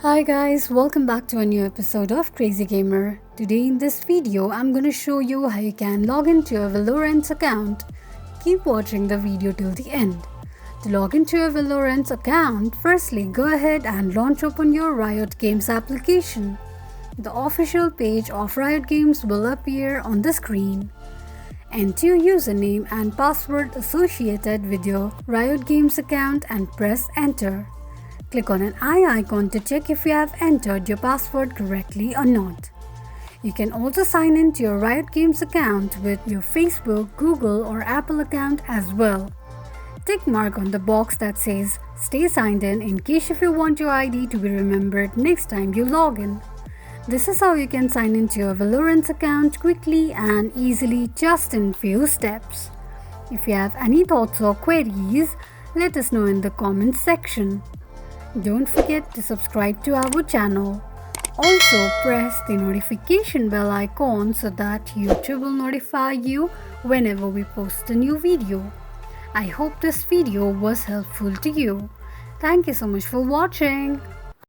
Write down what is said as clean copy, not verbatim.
Hi guys, welcome back to a new episode of Crazy Gamer. Today in this video, I'm gonna show you how you can log into your Valorant account. Keep watching the video till the end. To log into your Valorant account, firstly go ahead and launch open your Riot Games application. The official page of Riot Games will appear on the screen. Enter your username and password associated with your Riot Games account and press enter. Click on an eye icon to check if you have entered your password correctly or not. You can also sign in to your Riot Games account with your Facebook, Google or Apple account as well. Tick mark on the box that says stay signed in case if you want your ID to be remembered next time you log in. This is how you can sign into your Valorant account quickly and easily just in few steps. If you have any thoughts or queries, let us know in the comments section. Don't forget to subscribe to our channel. Also press the notification bell icon so that YouTube will notify you whenever we post a new video. I hope this video was helpful to you. Thank you so much for watching.